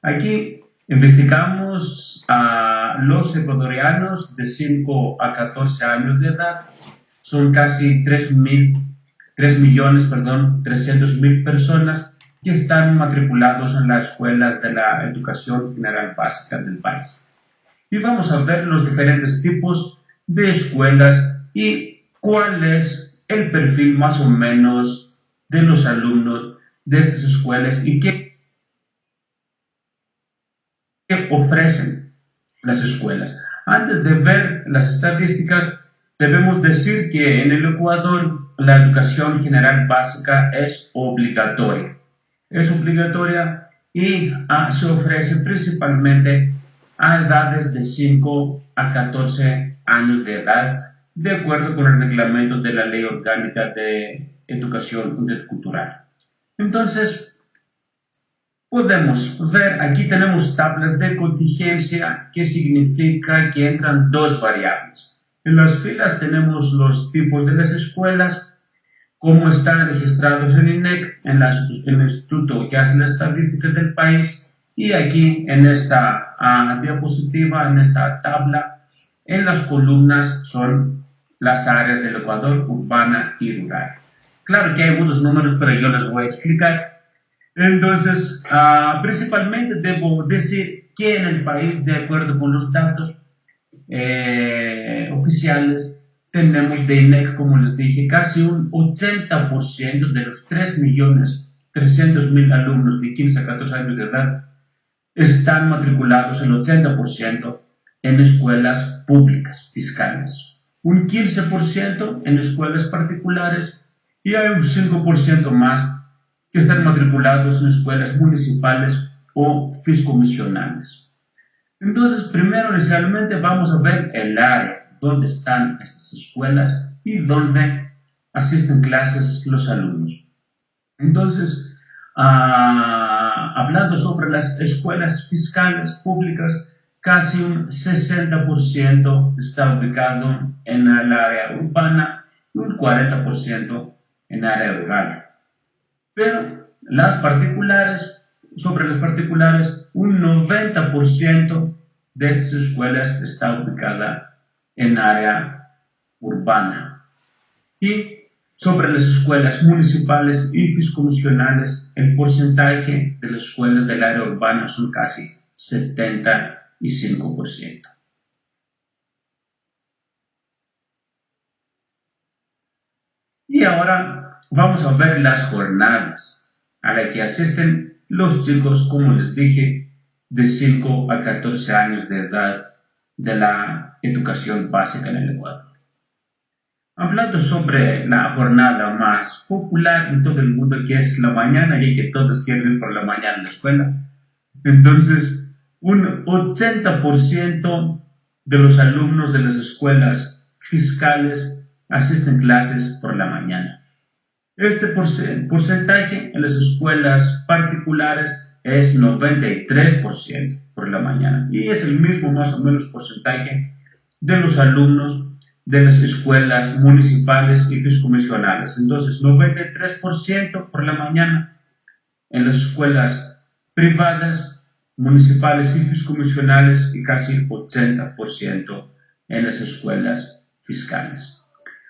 Aquí investigamos a los ecuatorianos de 5 a 14 años de edad. Son casi 3.300.000 personas que están matriculados en las escuelas de la educación general básica del país. Y vamos a ver los diferentes tipos de escuelas y cuál es el perfil más o menos de los alumnos de estas escuelas y qué ofrecen las escuelas. Antes de ver las estadísticas, debemos decir que en el Ecuador la educación general básica es obligatoria. Es obligatoria y se ofrece principalmente a edades de 5 a 14 años de edad, de acuerdo con el reglamento de la Ley Orgánica de Educación Intercultural. Entonces, podemos ver, aquí tenemos tablas de contingencia, que significa que entran dos variables. En las filas tenemos los tipos de las escuelas, cómo están registrados en INEC, en el instituto que hace las estadísticas del país, y aquí en esta diapositiva, en esta tabla, en las columnas son las áreas del Ecuador, urbana y rural. Claro que hay muchos números, pero yo les voy a explicar. Entonces, principalmente debo decir que en el país, de acuerdo con los datos oficiales, tenemos de INEC, como les dije, casi un 80% de los 3.300.000 alumnos de 15 a 14 años de edad están matriculados, el 80%, en escuelas públicas fiscales, un 15% en escuelas particulares y hay un 5% más que están matriculados en escuelas municipales o fiscomisionales. Entonces, primero, inicialmente, vamos a ver el área donde están estas escuelas y dónde asisten clases los alumnos. Entonces, hablando sobre las escuelas fiscales públicas, casi un 60% está ubicado en el área urbana y un 40% en área rural. Pero sobre las particulares, un 90% de estas escuelas está ubicada en área urbana. Y sobre las escuelas municipales y fiscomisionales, el porcentaje de las escuelas del área urbana son casi 75%. Y ahora vamos a ver las jornadas a las que asisten los chicos, como les dije, de 5 a 14 años de edad de la educación básica en el Ecuador. Hablando sobre la jornada más popular en todo el mundo, que es la mañana, y que todos quieren ir por la mañana a la escuela. Entonces, un 80% de los alumnos de las escuelas fiscales asisten clases por la mañana. Este porcentaje en las escuelas particulares es 93% por la mañana, y es el mismo más o menos porcentaje de los alumnos de las escuelas municipales y fiscomisionales. Entonces, 93% por la mañana en las escuelas privadas, municipales y fiscomisionales, y casi 80% en las escuelas fiscales.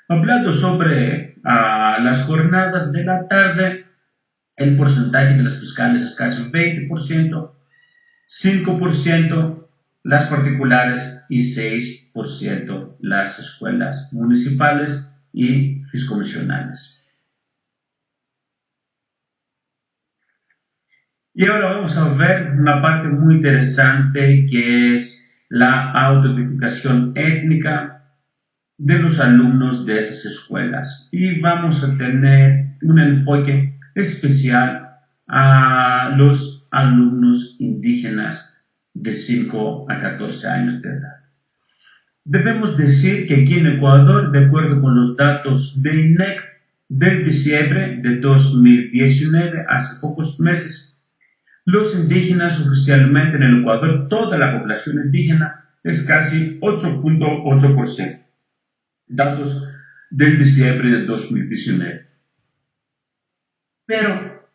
Hablando sobre las jornadas de la tarde, el porcentaje de las fiscales es casi 20%, 5% las particulares y 6% las escuelas municipales y fiscomisionales. Y ahora vamos a ver una parte muy interesante, que es la autoidentificación étnica de los alumnos de esas escuelas. Y vamos a tener un enfoque especial a los alumnos indígenas de 5 a 14 años de edad. Debemos decir que aquí en Ecuador, de acuerdo con los datos de INEC del diciembre de 2019, hace pocos meses, los indígenas oficialmente en el Ecuador, toda la población indígena, es casi 8.8%. Datos del diciembre de 2019. Pero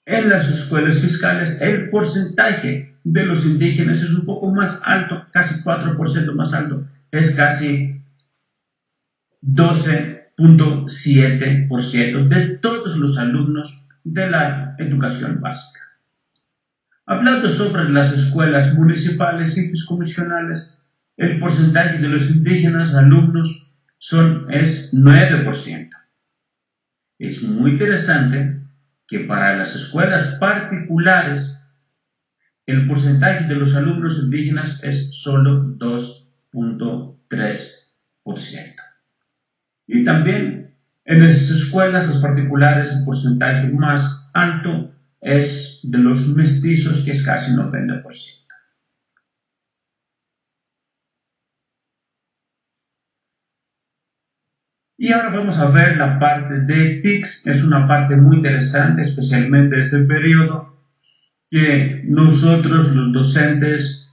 En las escuelas fiscales el porcentaje de los indígenas es un poco más alto, casi 4% más alto, es casi 12.7% de todos los alumnos de la educación básica. Hablando sobre las escuelas municipales y fiscomisionales, el porcentaje de los indígenas alumnos es 9%. Es muy interesante que para las escuelas particulares el porcentaje de los alumnos indígenas es solo 2.3%. Y también en esas escuelas, las particulares, el porcentaje más alto es de los mestizos, que es casi 90%. Y ahora vamos a ver la parte de TICS. Es una parte muy interesante, especialmente este periodo, que nosotros los docentes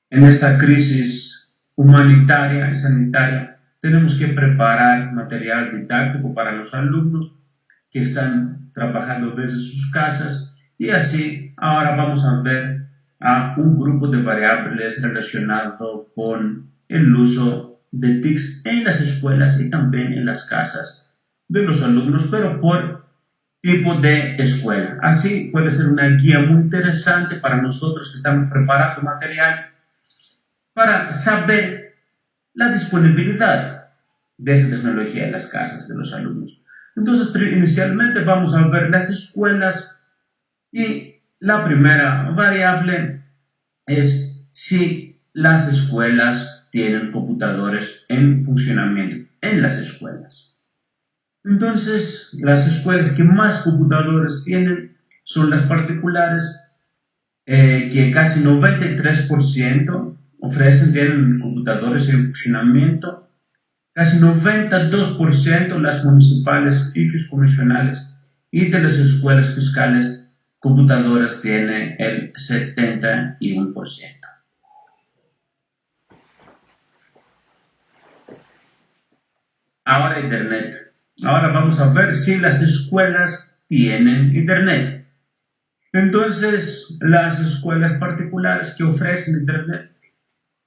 en esta crisis humanitaria y sanitaria tenemos que preparar material didáctico para los alumnos que están trabajando desde sus casas, y así ahora vamos a ver a un grupo de variables relacionado con el uso de TICS en las escuelas y también en las casas de los alumnos, pero por tipo de escuela. Así puede ser una guía muy interesante para nosotros que estamos preparando material para saber la disponibilidad de esa tecnología en las casas de los alumnos. Entonces, inicialmente vamos a ver las escuelas, y la primera variable es si las escuelas tienen computadores en funcionamiento en las escuelas. Entonces, las escuelas que más computadores tienen son las particulares, que casi 93% tienen computadores en funcionamiento, casi 92% las municipales y fiscomisionales, y de las escuelas fiscales computadoras tiene el 71%. Ahora Internet. Ahora vamos a ver si las escuelas tienen Internet. Entonces, las escuelas particulares que ofrecen Internet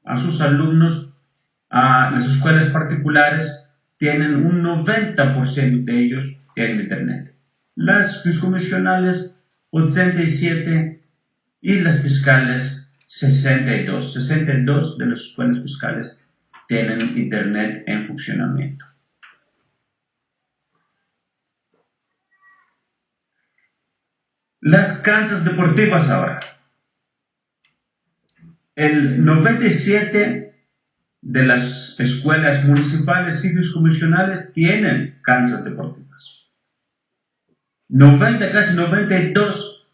a sus alumnos, a las escuelas particulares, tienen un 90% de ellos tienen Internet. Las fiscomisionales, 87%, y las fiscales, 62%. 62% de las escuelas fiscales tienen Internet en funcionamiento. Las canchas deportivas ahora. El 97% de las escuelas municipales y fiscomisionales tienen canchas deportivas. Casi 92%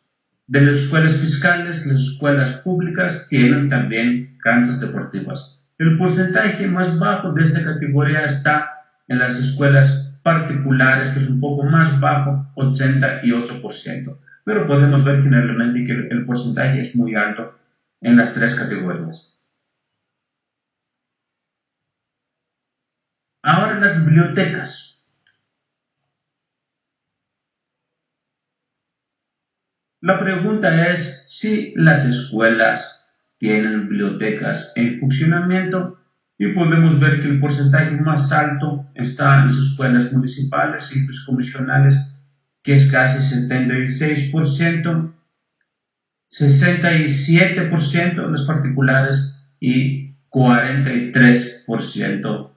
de las escuelas fiscales, las escuelas públicas, tienen también canchas deportivas. El porcentaje más bajo de esta categoría está en las escuelas particulares, que es un poco más bajo, 88%. Pero podemos ver generalmente que el porcentaje es muy alto en las tres categorías. Ahora las bibliotecas. La pregunta es si las escuelas tienen bibliotecas en funcionamiento, y podemos ver que el porcentaje más alto está en las escuelas municipales y fiscomisionales, que es casi 76%, 67% en las particulares y 43%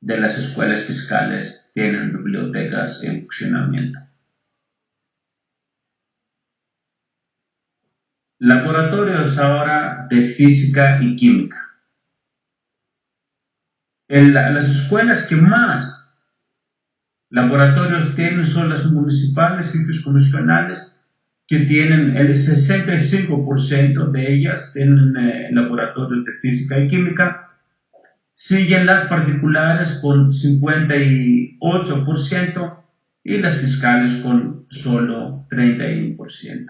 de las escuelas fiscales tienen bibliotecas en funcionamiento. Laboratorios ahora de física y química. Las escuelas que más laboratorios tienen son las municipales y fiscomisionales, que tienen el 65% de ellas tienen laboratorios de física y química. Siguen las particulares con 58% y las fiscales con solo 31%.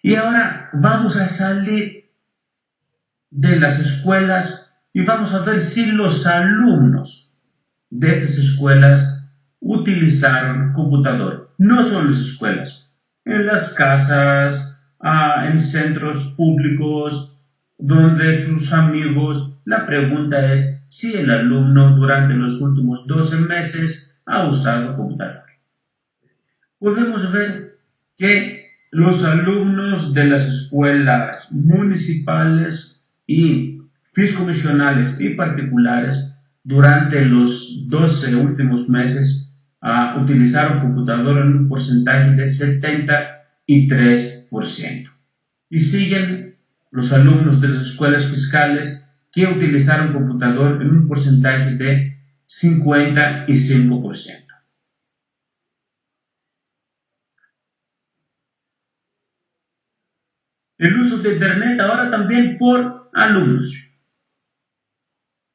Y ahora vamos a salir de las escuelas y vamos a ver si los alumnos de estas escuelas utilizaron computador. No solo en las escuelas, en las casas, en centros públicos, donde sus amigos. La pregunta es si el alumno durante los últimos 12 meses ha usado computador. Podemos ver que los alumnos de las escuelas municipales y fiscomisionales y particulares durante los 12 últimos meses utilizaron computador en un porcentaje de 73%. Y siguen los alumnos de las escuelas fiscales que utilizaron computador en un porcentaje de 55%. El uso de Internet ahora también por alumnos.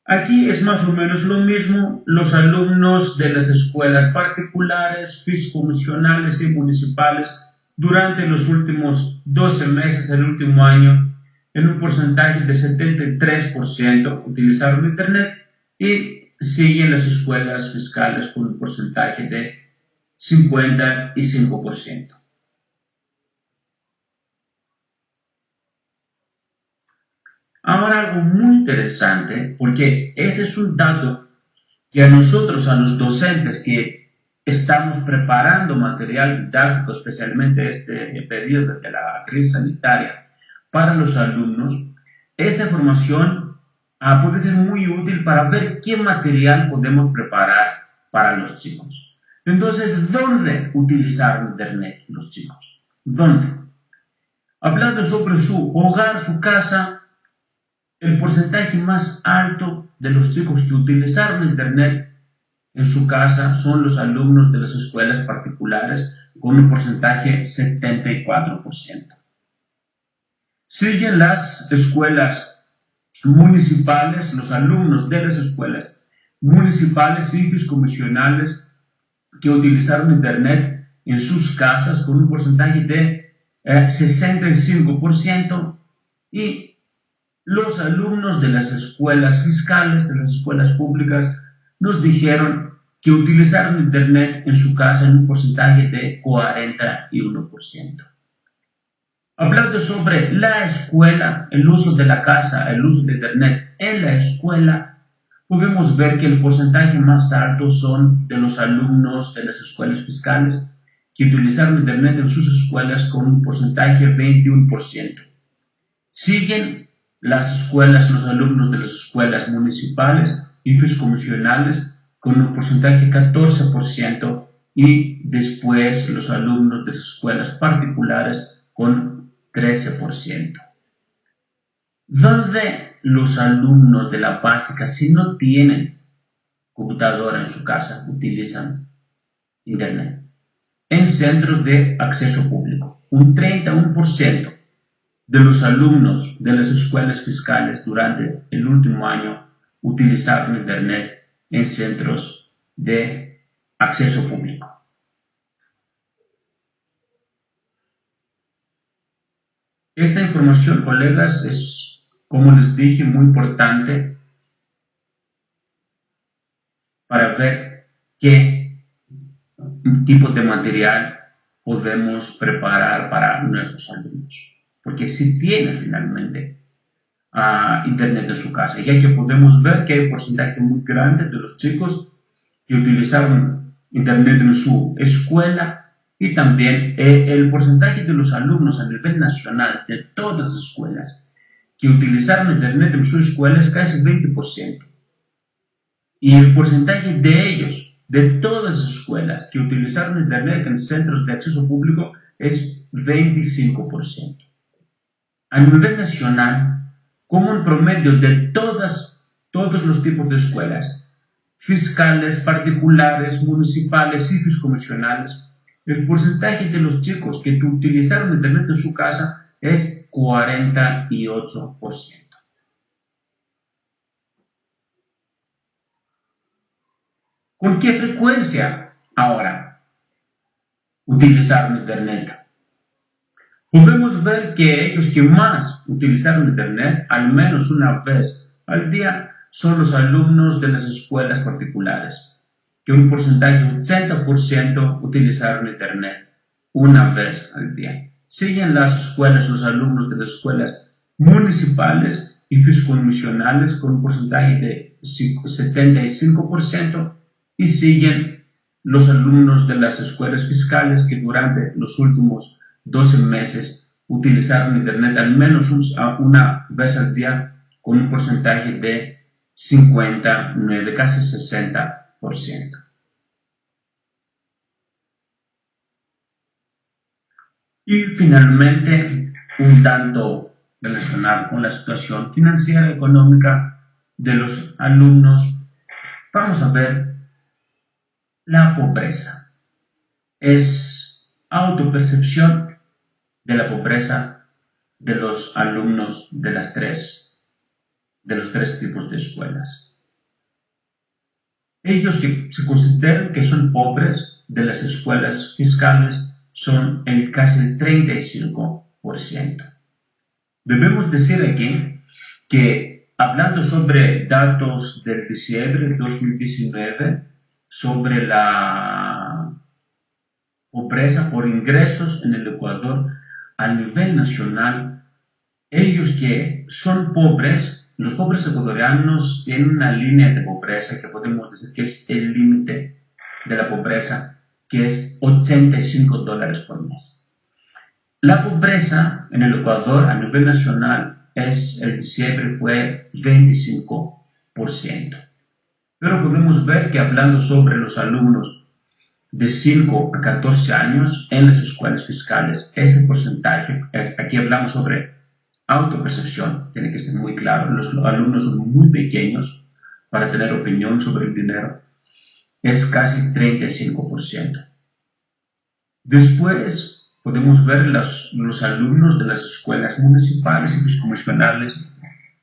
Aquí es más o menos lo mismo. Los alumnos de las escuelas particulares, fiscomisionales y municipales durante los últimos 12 meses, el último año, en un porcentaje de 73% utilizaron Internet, y siguen las escuelas fiscales con un porcentaje de 55%. Ahora algo muy interesante, porque ese es un dato que a nosotros, a los docentes que estamos preparando material didáctico, especialmente este periodo de la crisis sanitaria, para los alumnos, esta información puede ser muy útil para ver qué material podemos preparar para los chicos. Entonces, ¿dónde utilizar Internet los chicos? ¿Dónde? Hablando sobre su hogar, su casa, el porcentaje más alto de los chicos que utilizaron Internet en su casa son los alumnos de las escuelas particulares, con un porcentaje 74%. Siguen las escuelas municipales, los alumnos de las escuelas municipales y fiscomisionales que utilizaron Internet en sus casas con un porcentaje de 65%, y los alumnos de las escuelas fiscales, de las escuelas públicas, nos dijeron que utilizaron Internet en su casa en un porcentaje de 41%. Hablando sobre la escuela, el uso de la casa, el uso de Internet en la escuela, podemos ver que el porcentaje más alto son de los alumnos de las escuelas fiscales que utilizaron Internet en sus escuelas con un porcentaje de 21%. Siguen las escuelas, los alumnos de las escuelas municipales y fiscomisionales con un porcentaje de 14%, y después los alumnos de las escuelas particulares con 13%. ¿Dónde los alumnos de la básica, si no tienen computadora en su casa, utilizan Internet? En centros de acceso público. Un 31% de los alumnos de las escuelas fiscales durante el último año utilizaron Internet en centros de acceso público. Esta información, colegas, es, como les dije, muy importante para ver qué tipo de material podemos preparar para nuestros alumnos. Porque si tienen finalmente Internet en su casa, ya que podemos ver que hay un porcentaje muy grande de los chicos que utilizaron Internet en su escuela, y también el porcentaje de los alumnos a nivel nacional de todas las escuelas que utilizaron Internet en su escuela es casi 20%. Y el porcentaje de ellos, de todas las escuelas que utilizaron Internet en centros de acceso público, es 25%. A nivel nacional, como en promedio de todos los tipos de escuelas, fiscales, particulares, municipales y fiscomisionales, el porcentaje de los chicos que utilizaron Internet en su casa es 48%. ¿Con qué frecuencia ahora utilizaron Internet? Podemos ver que ellos que más utilizaron Internet, al menos una vez al día, son los alumnos de las escuelas particulares, que un porcentaje, 80%, utilizaron Internet una vez al día. Siguen las escuelas, los alumnos de las escuelas municipales y fiscomisionales con un porcentaje de 75%, y siguen los alumnos de las escuelas fiscales que durante los últimos 12 meses utilizaron Internet al menos una vez al día con un porcentaje de 59, casi 60%. Y finalmente, un tanto relacionado con la situación financiera y económica de los alumnos, vamos a ver la pobreza. Es autopercepción de la pobreza de los alumnos de los tres tipos de escuelas. Ellos que se consideran que son pobres de las escuelas fiscales son casi el 35%. Debemos decir aquí que, hablando sobre datos del diciembre de 2019, sobre la pobreza por ingresos en el Ecuador a nivel nacional, ellos que son pobres, los pobres ecuatorianos tienen una línea de pobreza que podemos decir que es el límite de la pobreza, que es $85 por mes. La pobreza en el Ecuador a nivel nacional el diciembre fue 25%. Pero podemos ver que, hablando sobre los alumnos de 5 a 14 años en las escuelas fiscales, ese porcentaje, aquí hablamos sobre autopercepción, tiene que ser muy claro, los alumnos son muy pequeños para tener opinión sobre el dinero, es casi 35%. Después podemos ver los alumnos de las escuelas municipales y fiscomisionales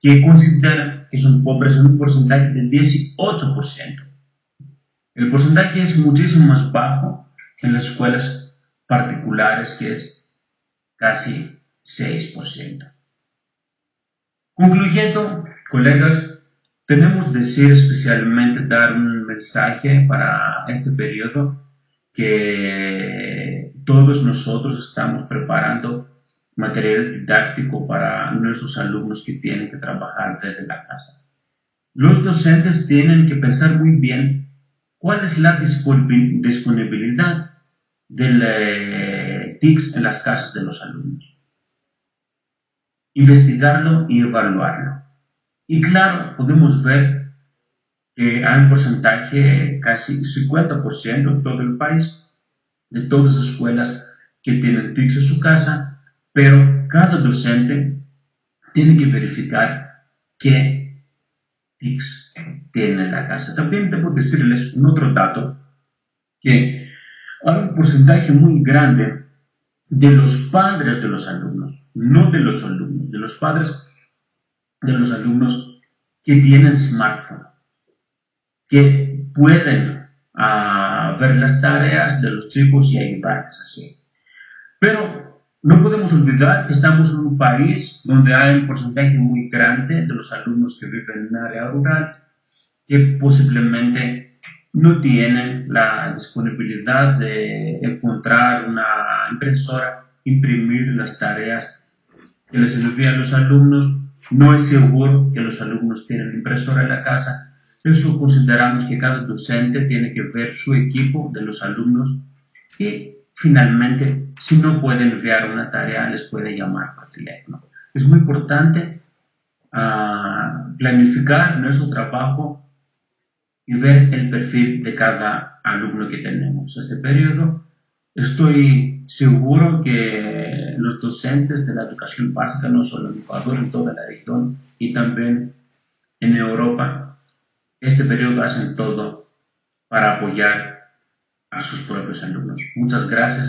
que consideran que son pobres en un porcentaje de 18%. El porcentaje es muchísimo más bajo en las escuelas particulares, que es casi 6%. Concluyendo, colegas, tenemos que decir especialmente, dar un mensaje para este periodo, que todos nosotros estamos preparando material didáctico para nuestros alumnos que tienen que trabajar desde la casa. Los docentes tienen que pensar muy bien cuál es la disponibilidad del TICS en las casas de los alumnos. Investigarlo y evaluarlo. Y claro, podemos ver que hay un porcentaje, casi 50% en todo el país, de todas las escuelas que tienen TICS en su casa, pero cada docente tiene que verificar qué TICS tiene en la casa. También debo decirles un otro dato, que hay un porcentaje muy grande de los padres de los alumnos, no de los alumnos, de los padres de los alumnos que tienen smartphone, que pueden ver las tareas de los chicos y ayudarles así. Pero no podemos olvidar que estamos en un país donde hay un porcentaje muy grande de los alumnos que viven en área rural, que posiblemente no tienen la disponibilidad de encontrar una impresora, imprimir las tareas que les envían los alumnos. No es seguro que los alumnos tienen impresora en la casa. Eso consideramos que cada docente tiene que ver su equipo de los alumnos, y finalmente, si no pueden enviar una tarea, les puede llamar por teléfono. Es muy importante planificar nuestro trabajo y ver el perfil de cada alumno que tenemos. Este periodo, estoy seguro que los docentes de la educación básica, no solo en Ecuador, en toda la región y también en Europa, este periodo hacen todo para apoyar a sus propios alumnos. Muchas gracias.